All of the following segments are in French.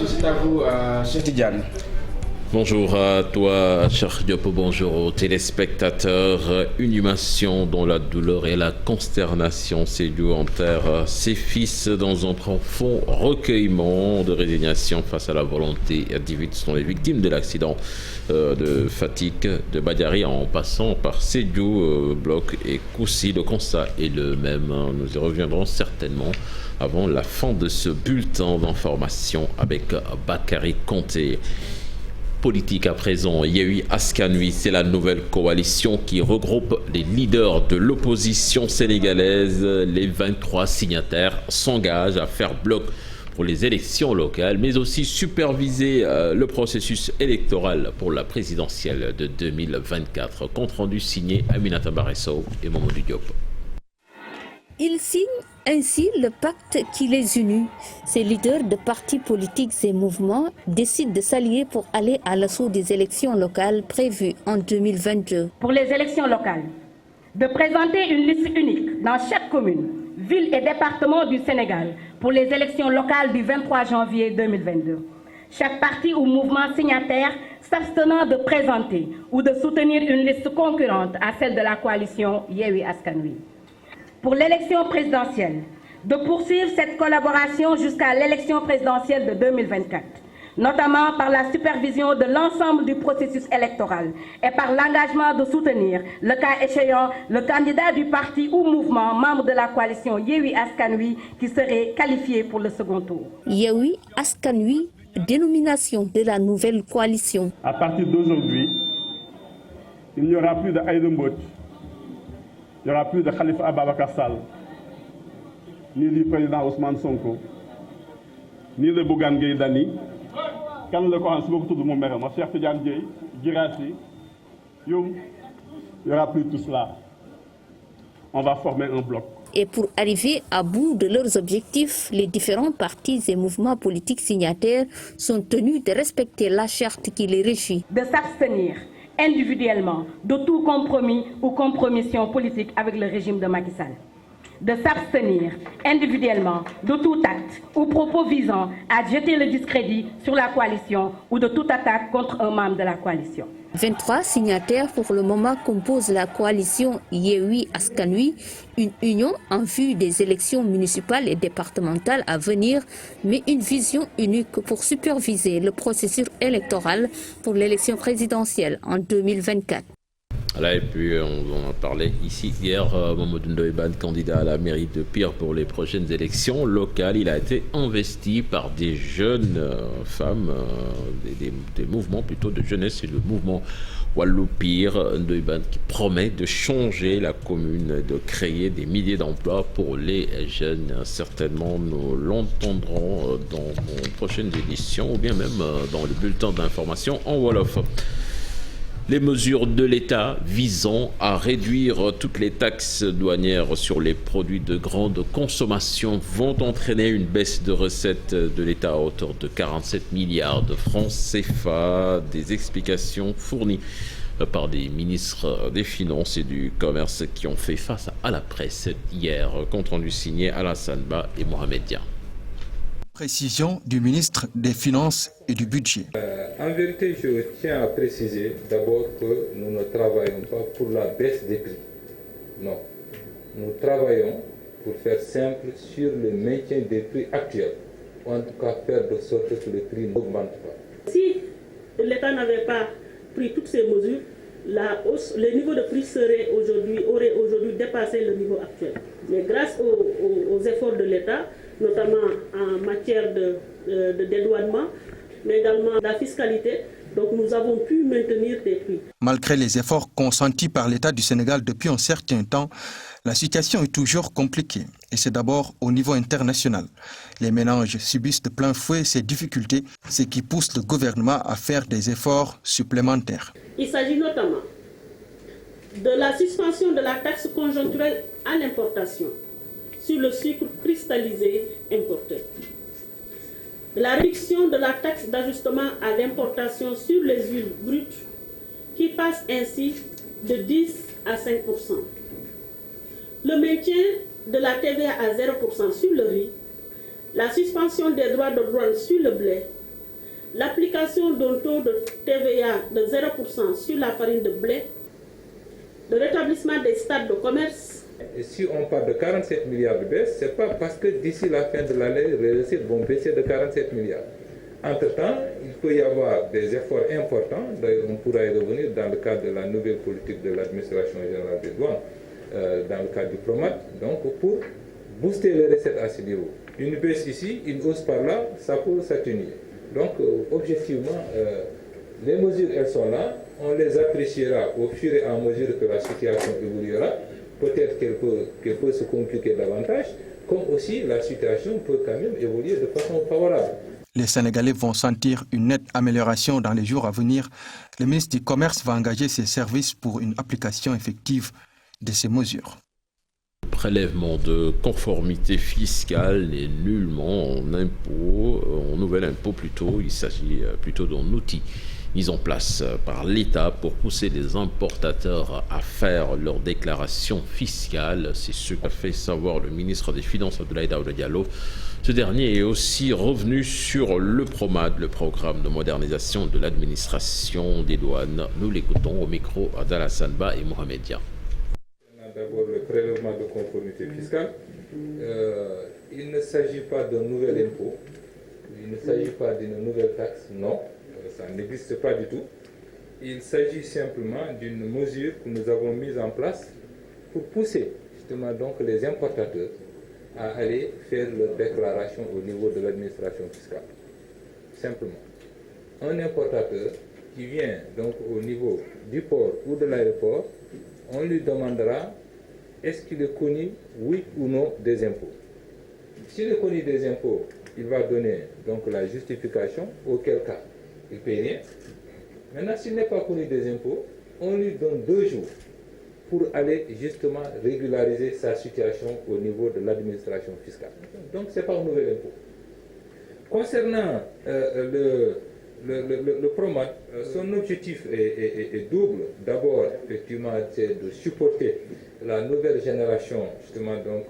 C'est à vous, Cheikh Tidiane. Bonjour à toi, cher Diop, bonjour aux téléspectateurs. Une inhumation dont la douleur et la consternation Sédhiou enterre ses fils dans un profond recueillement de résignation face à la volonté divine. Ce sont les victimes de l'accident de Fatick de Badiari en passant par Sédhiou, Bloc et Koussi. Le constat est le même. Nous y reviendrons certainement avant la fin de ce bulletin d'information avec Bakary Konté. Politique à présent, Yewwi Askan Wi, c'est la nouvelle coalition qui regroupe les leaders de l'opposition sénégalaise. Les 23 signataires s'engagent à faire bloc pour les élections locales, mais aussi superviser le processus électoral pour la présidentielle de 2024. Compte rendu signé Aminata Barresso et Mamadou Diop. Ils signent ainsi le pacte qui les unit. Ces leaders de partis politiques et mouvements décident de s'allier pour aller à l'assaut des élections locales prévues en 2022. Pour les élections locales, de présenter une liste unique dans chaque commune, ville et département du Sénégal pour les élections locales du 23 janvier 2022. Chaque parti ou mouvement signataire s'abstenant de présenter ou de soutenir une liste concurrente à celle de la coalition Yewwi Askan Wi. Pour l'élection présidentielle, de poursuivre cette collaboration jusqu'à l'élection présidentielle de 2024, notamment par la supervision de l'ensemble du processus électoral et par l'engagement de soutenir, le cas échéant, le candidat du parti ou mouvement membre de la coalition Yewwi Askan Wi qui serait qualifié pour le second tour. Yewwi Askan Wi, dénomination de la nouvelle coalition. À partir d'aujourd'hui, il n'y aura plus de Aïda Mbodj. Il n'y aura plus de Khalifa Ababacar Sall, ni du président Ousmane Sonko, ni de Bougane Gueye Dany. Quand le Coran, c'est beaucoup de mon mère, mon cher Tidiane Dieye, Girassi, Youm, il n'y aura plus tout cela. On va former un bloc. Et pour arriver à bout de leurs objectifs, les différents partis et mouvements politiques signataires sont tenus de respecter la charte qui les régit. De s'abstenir individuellement de tout compromis ou compromission politique avec le régime de Macky Sall. De s'abstenir individuellement de tout acte ou propos visant à jeter le discrédit sur la coalition ou de toute attaque contre un membre de la coalition. 23 signataires pour le moment composent la coalition Yewwi Askan Wi, une union en vue des élections municipales et départementales à venir, mais une vision unique pour superviser le processus électoral pour l'élection présidentielle en 2024. Voilà, et puis on en a parlé ici hier, Mamadou Ndoye Bane, candidat à la mairie de Pire pour les prochaines élections locales. Il a été investi par des jeunes femmes, des mouvements plutôt de jeunesse, et le mouvement Wallou Pire, Ndoye Bane qui promet de changer la commune, de créer des milliers d'emplois pour les jeunes. Certainement, nous l'entendrons dans nos prochaines éditions ou bien même dans le bulletin d'information en Wolof. Les mesures de l'État visant à réduire toutes les taxes douanières sur les produits de grande consommation vont entraîner une baisse de recettes de l'État à hauteur de 47 milliards de francs CFA. Des explications fournies par des ministres des Finances et du Commerce qui ont fait face à la presse hier. Compte rendu signé Alassane Ba et Mohamed Dia. Précision du ministre des Finances et du Budget. En vérité, je tiens à préciser d'abord que nous ne travaillons pas pour la baisse des prix. Non. Nous travaillons, pour faire simple, sur le maintien des prix actuels. Ou en tout cas, faire de sorte que les prix n'augmentent pas. Si l'État n'avait pas pris toutes ces mesures, la hausse, le niveau de prix aurait aujourd'hui dépassé le niveau actuel. Mais grâce aux efforts de l'État, notamment en matière de dédouanement, mais également de la fiscalité, donc nous avons pu maintenir des prix. Malgré les efforts consentis par l'État du Sénégal depuis un certain temps, la situation est toujours compliquée, et c'est d'abord au niveau international. Les ménages subissent de plein fouet ces difficultés, ce qui pousse le gouvernement à faire des efforts supplémentaires. Il s'agit notamment de la suspension de la taxe conjoncturelle à l'importation sur le sucre cristallisé importé, la réduction de la taxe d'ajustement à l'importation sur les huiles brutes qui passe ainsi de 10 à 5%, le maintien de la TVA à 0% sur le riz, la suspension des droits de douane sur le blé, l'application d'un taux de TVA de 0% sur la farine de blé, le rétablissement des stades de commerce. Et si on parle de 47 milliards de baisse, ce n'est pas parce que d'ici la fin de l'année, les recettes vont baisser de 47 milliards. Entre-temps, il peut y avoir des efforts importants, d'ailleurs on pourra y revenir dans le cadre de la nouvelle politique de l'administration générale des douanes, dans le cadre du PROMAT, donc pour booster les recettes à ce niveau. Une baisse ici, une hausse par là, ça peut s'atténuer. Donc objectivement, les mesures elles sont là, on les appréciera au fur et à mesure que la situation évoluera. Peut-être qu'elle peut se compliquer davantage, comme aussi la situation peut quand même évoluer de façon favorable. Les Sénégalais vont sentir une nette amélioration dans les jours à venir. Le ministre du Commerce va engager ses services pour une application effective de ces mesures. Le prélèvement de conformité fiscale n'est nullement en nouvel impôt plutôt. Il s'agit plutôt d'un outil mis en place par l'État pour pousser les importateurs à faire leur déclaration fiscale. C'est ce qu'a fait savoir le ministre des Finances, Abdoulaye Daouda Diallo. Ce dernier est aussi revenu sur le PROMAD, le programme de modernisation de l'administration des douanes. Nous l'écoutons au micro d'Alassane Ba et Mohamed Dia. D'abord le prélèvement de conformité fiscale. Il ne s'agit pas d'un nouvel impôt, il ne s'agit pas d'une nouvelle taxe, non, ça n'existe pas du tout. Il s'agit simplement d'une mesure que nous avons mise en place pour pousser justement donc les importateurs à aller faire leur déclaration au niveau de l'administration fiscale. Simplement. Un importateur qui vient donc au niveau du port ou de l'aéroport, on lui demandera est-ce qu'il est connu, oui ou non, des impôts. S'il est connu des impôts, il va donner donc la justification, auquel cas il ne paye rien. Maintenant, s'il n'est pas connu des impôts, on lui donne 2 jours pour aller justement régulariser sa situation au niveau de l'administration fiscale. Donc, ce n'est pas un nouvel impôt. Concernant le PROMAT, son objectif est double. D'abord, effectivement, c'est de supporter la nouvelle génération, justement, donc,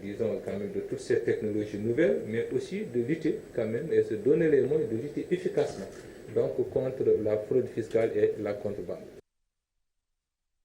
disons, quand même, de toutes ces technologies nouvelles, mais aussi de lutter, quand même, et se donner les moyens de lutter efficacement, donc, contre la fraude fiscale et la contrebande.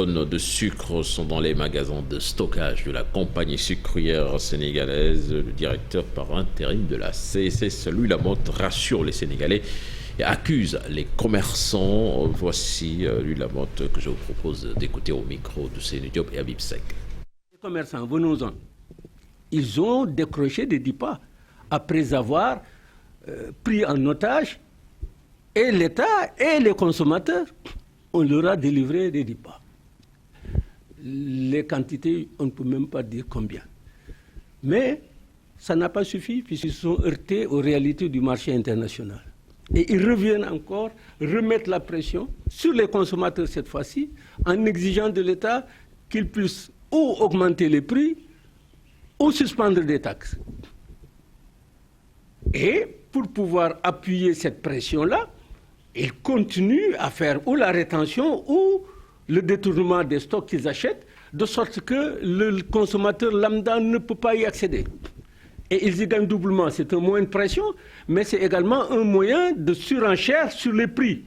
Les tonnes de sucre sont dans les magasins de stockage de la compagnie sucrière sénégalaise. Le directeur par intérim de la CSS, Louis Lamotte, rassure les Sénégalais et accuse les commerçants. Voici Louis Lamotte que je vous propose d'écouter au micro de Seynou Diop et Habib Seck. Les commerçants, venons-en. Ils ont décroché des DIPA après avoir pris en otage et l'État et les consommateurs. On leur a délivré des DIPA. Les quantités, on ne peut même pas dire combien. Mais ça n'a pas suffi puisqu'ils sont heurtés aux réalités du marché international. Et ils reviennent encore remettre la pression sur les consommateurs cette fois-ci en exigeant de l'État qu'il puisse ou augmenter les prix ou suspendre des taxes. Et pour pouvoir appuyer cette pression-là, ils continuent à faire ou la rétention ou le détournement des stocks qu'ils achètent, de sorte que le consommateur lambda ne peut pas y accéder. Et ils y gagnent doublement. C'est un moyen de pression, mais c'est également un moyen de surenchère sur les prix.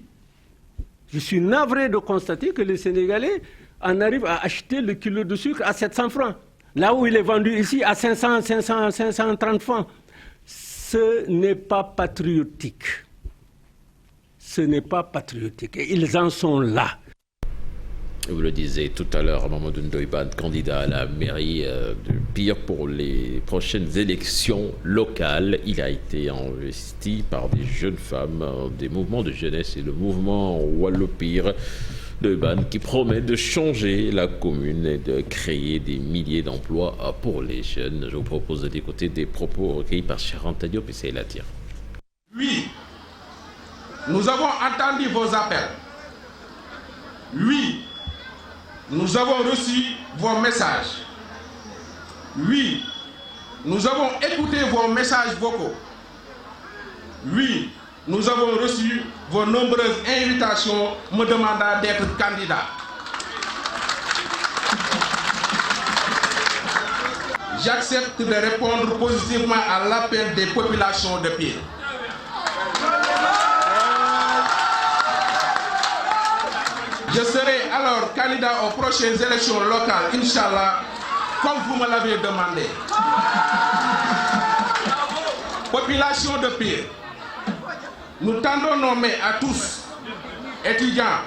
Je suis navré de constater que les Sénégalais en arrivent à acheter le kilo de sucre à 700 francs, là où il est vendu ici à 530 francs. Ce n'est pas patriotique. Ce n'est pas patriotique. Et ils en sont là. Vous le disiez tout à l'heure, Mamadou Ndoye Bane, candidat à la mairie de Pire pour les prochaines élections locales. Il a été investi par des jeunes femmes, des mouvements de jeunesse et le mouvement Wallo-Pire de Bane qui promet de changer la commune et de créer des milliers d'emplois pour les jeunes. Je vous propose d'écouter des propos recueillis par Charanta Diop et Seyla Tire. Oui, nous avons entendu vos appels. Oui, nous avons reçu vos messages. Oui, nous avons écouté vos messages vocaux. Oui, nous avons reçu vos nombreuses invitations me demandant d'être candidat. j'accepte de répondre positivement à l'appel des populations de Pire. Je serai alors candidat aux prochaines élections locales, Inch'Allah, comme vous me l'avez demandé. Population de Pire, nous tendons nos mains à tous, étudiants,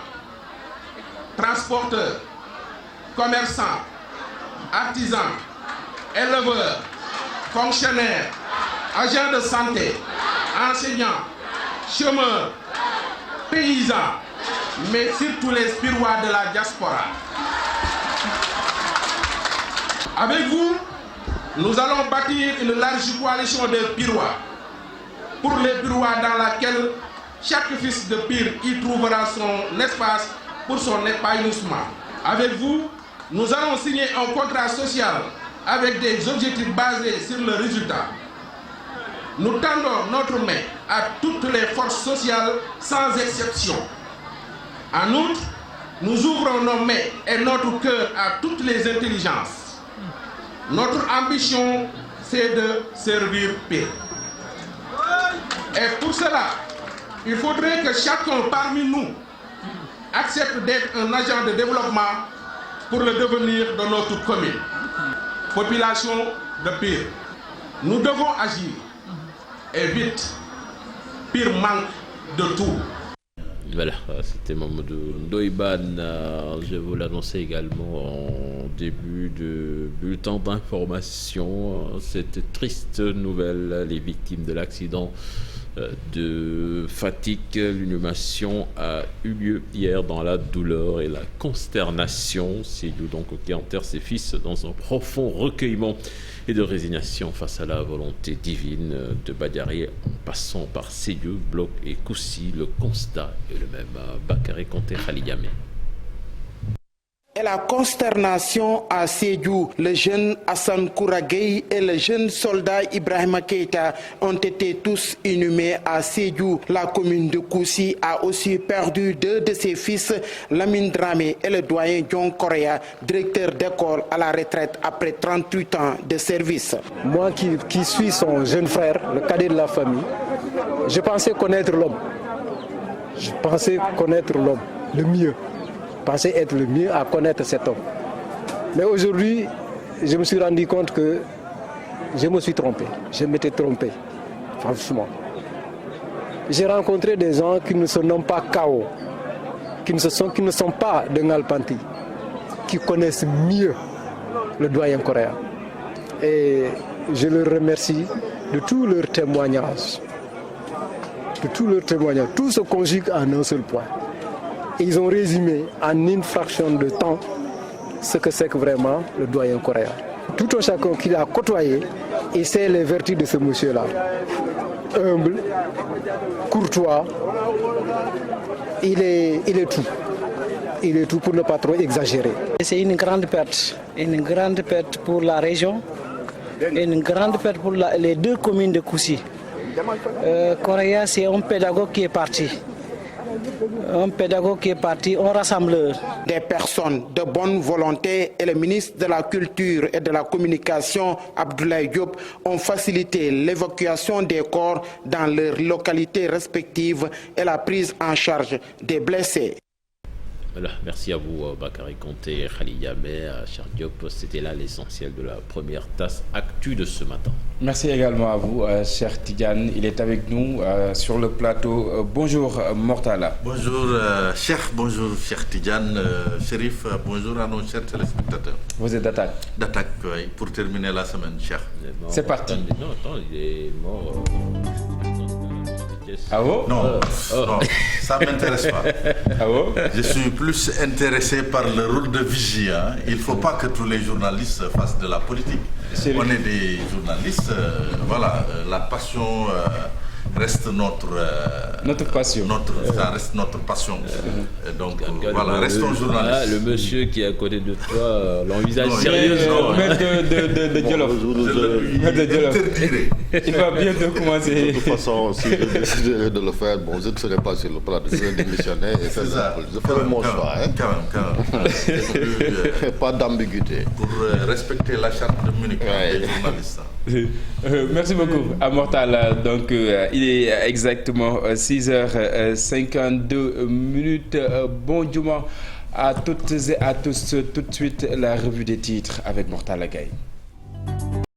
transporteurs, commerçants, artisans, éleveurs, fonctionnaires, agents de santé, enseignants, chômeurs, paysans, mais surtout les Pirois de la diaspora. Avec vous, nous allons bâtir une large coalition de Pirois, pour les Pirois dans laquelle chaque fils de Pire y trouvera son espace pour son épanouissement. Avec vous, nous allons signer un contrat social avec des objectifs basés sur le résultat. Nous tendons notre main à toutes les forces sociales sans exception. En outre, nous ouvrons nos mains et notre cœur à toutes les intelligences. Notre ambition, c'est de servir Pire. Et pour cela, il faudrait que chacun parmi nous accepte d'être un agent de développement pour le devenir de notre commune. Population de Pire, nous devons agir et vite. Pire manque de tout. Voilà, c'était Mamadou Ndoye Bane. Je vous l'annonçais également en début de bulletin d'information. Cette triste nouvelle, les victimes de l'accident de Fatick. L'inhumation a eu lieu hier dans la douleur et la consternation. Sédhiou donc qui enterre ses fils dans un profond recueillement et de résignation face à la volonté divine de Badiari, en passant par Sédhiou, Bloc et Koussi. Le constat est le même. Bakary Konté Khalidjamé. Et la consternation à Sédhiou, le jeune Hassan Kouragei et le jeune soldat Ibrahima Keita ont été tous inhumés à Sédhiou. La commune de Koussi a aussi perdu 2 de ses fils, Lamine Dramé et le doyen John Correa, directeur d'école à la retraite après 38 ans de service. Moi qui suis son jeune frère, le cadet de la famille, je pensais connaître l'homme. Je pensais connaître l'homme, le mieux. Je pensais être le mieux à connaître cet homme. Mais aujourd'hui, je me suis rendu compte que je me suis trompé. Je m'étais trompé, franchement. J'ai rencontré des gens qui ne se nomment pas Kao, qui ne sont pas de Ngalpanti, qui connaissent mieux le doyen Correa. Et je leur remercie de tous leurs témoignages. Tout se conjugue en un seul point. Ils ont résumé en une fraction de temps ce que c'est que vraiment le doyen Correa. Tout un chacun qui l'a côtoyé, et sait les vertus de ce monsieur-là. Humble, courtois, il est tout. Il est tout pour ne pas trop exagérer. C'est une grande perte pour la région, et une grande perte pour les 2 communes de Koussi. Correa, c'est un pédagogue qui est parti. Un rassembleur. Des personnes de bonne volonté et le ministre de la Culture et de la Communication, Abdoulaye Diop, ont facilité l'évacuation des corps dans leurs localités respectives et la prise en charge des blessés. Voilà, merci à vous Bakary Konté, Khalidjamé, cher Diop. C'était là l'essentiel de la première tasse actu de ce matin. Merci également à vous, cher Tidiane. Il est avec nous sur le plateau. Bonjour Mortala. Bonjour bonjour cher Tidiane. Chérif, bonjour à nos chers téléspectateurs. Vous êtes d'attaque. D'attaque, oui, pour terminer la semaine, cher. C'est parti. Non, il est mort. Ah bon? Non, ça ne m'intéresse pas. Ah bon? Je suis plus intéressé par le rôle de vigie. Il ne faut pas que tous les journalistes fassent de la politique. On est des journalistes, voilà, la passion reste notre passion. Ça reste notre passion. Donc voilà, restons journalistes. Le monsieur qui est à côté de toi l'envisage sérieusement. Maître de Djolof. Je l'interdirai. Il va bientôt commencer. De toute façon, si je déciderais de le faire, bon, je ne serai pas sur le plateau, je vais démissionner et faire ça. Je ferai mon choix. Quand même. Pas d'ambiguïté. Pour respecter la charte de Munich des journalistes. Merci beaucoup à Mortala. Donc il est exactement 6h52. Bon Juma à toutes et à tous. Tout de suite la revue des titres avec Mortala Gaye.